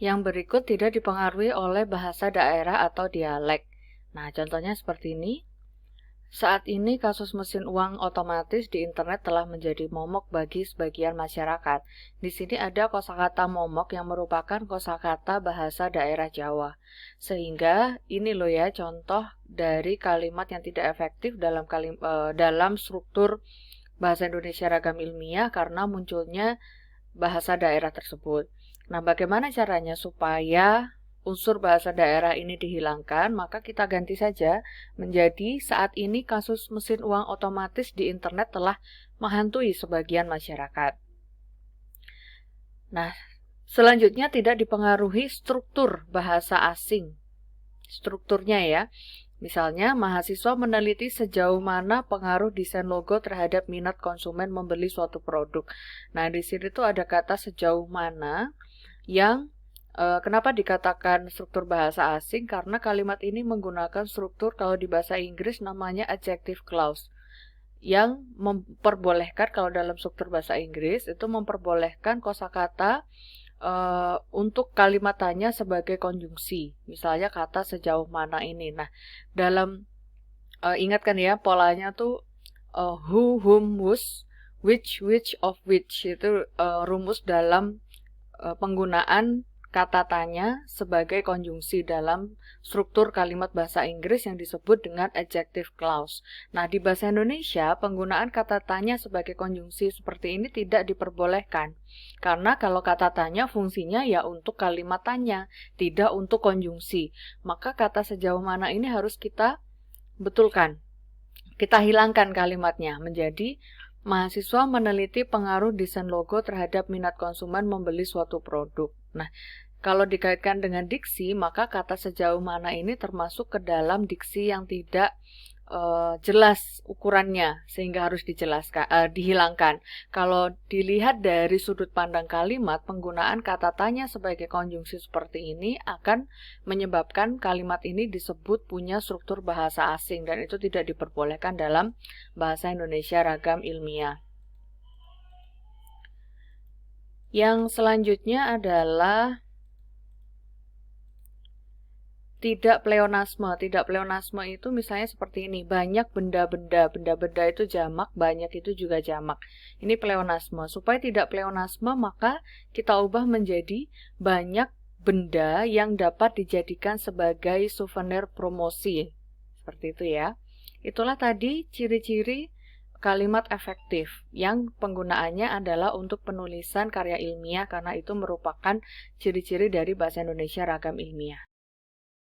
Yang berikut tidak dipengaruhi oleh bahasa daerah atau dialek. Nah, contohnya seperti ini. Saat ini kasus mesin uang otomatis di internet telah menjadi momok bagi sebagian masyarakat. Di sini ada kosakata momok yang merupakan kosakata bahasa daerah Jawa. Sehingga ini loh ya contoh dari kalimat yang tidak efektif dalam struktur bahasa Indonesia ragam ilmiah karena munculnya bahasa daerah tersebut. Nah, bagaimana caranya supaya unsur bahasa daerah ini dihilangkan? Maka kita ganti saja menjadi saat ini kasus mesin uang otomatis di internet telah menghantui sebagian masyarakat. Nah, selanjutnya tidak dipengaruhi struktur bahasa asing. Strukturnya ya. Misalnya, mahasiswa meneliti sejauh mana pengaruh desain logo terhadap minat konsumen membeli suatu produk. Nah, di sini tuh ada kata sejauh mana yang kenapa dikatakan struktur bahasa asing? Karena kalimat ini menggunakan struktur kalau di bahasa Inggris namanya adjective clause yang memperbolehkan kalau dalam struktur bahasa Inggris itu memperbolehkan kosakata untuk kalimat tanya sebagai konjungsi. Misalnya kata sejauh mana ini. Nah, dalam ingatkan ya polanya tuh who, whom, whose, which of which itu rumus dalam penggunaan kata tanya sebagai konjungsi dalam struktur kalimat bahasa Inggris yang disebut dengan adjective clause. Nah, di bahasa Indonesia, penggunaan kata tanya sebagai konjungsi seperti ini tidak diperbolehkan. Karena kalau kata tanya fungsinya ya untuk kalimat tanya, tidak untuk konjungsi. Maka kata sejauh mana ini harus kita betulkan. Kita hilangkan kalimatnya menjadi mahasiswa meneliti pengaruh desain logo terhadap minat konsumen membeli suatu produk. Nah, kalau dikaitkan dengan diksi, maka kata sejauh mana ini termasuk ke dalam diksi yang tidak jelas ukurannya, sehingga harus dihilangkan. Kalau dilihat dari sudut pandang kalimat, penggunaan kata tanya sebagai konjungsi seperti ini akan menyebabkan kalimat ini disebut punya struktur bahasa asing, dan itu tidak diperbolehkan dalam bahasa Indonesia ragam ilmiah. Yang selanjutnya adalah tidak pleonasme. Tidak pleonasme itu misalnya seperti ini. Banyak benda-benda. Benda-benda itu jamak, banyak itu juga jamak. Ini pleonasme. Supaya tidak pleonasme, maka kita ubah menjadi banyak benda yang dapat dijadikan sebagai souvenir promosi. Seperti itu ya. Itulah tadi ciri-ciri kalimat efektif yang penggunaannya adalah untuk penulisan karya ilmiah karena itu merupakan ciri-ciri dari bahasa Indonesia ragam ilmiah.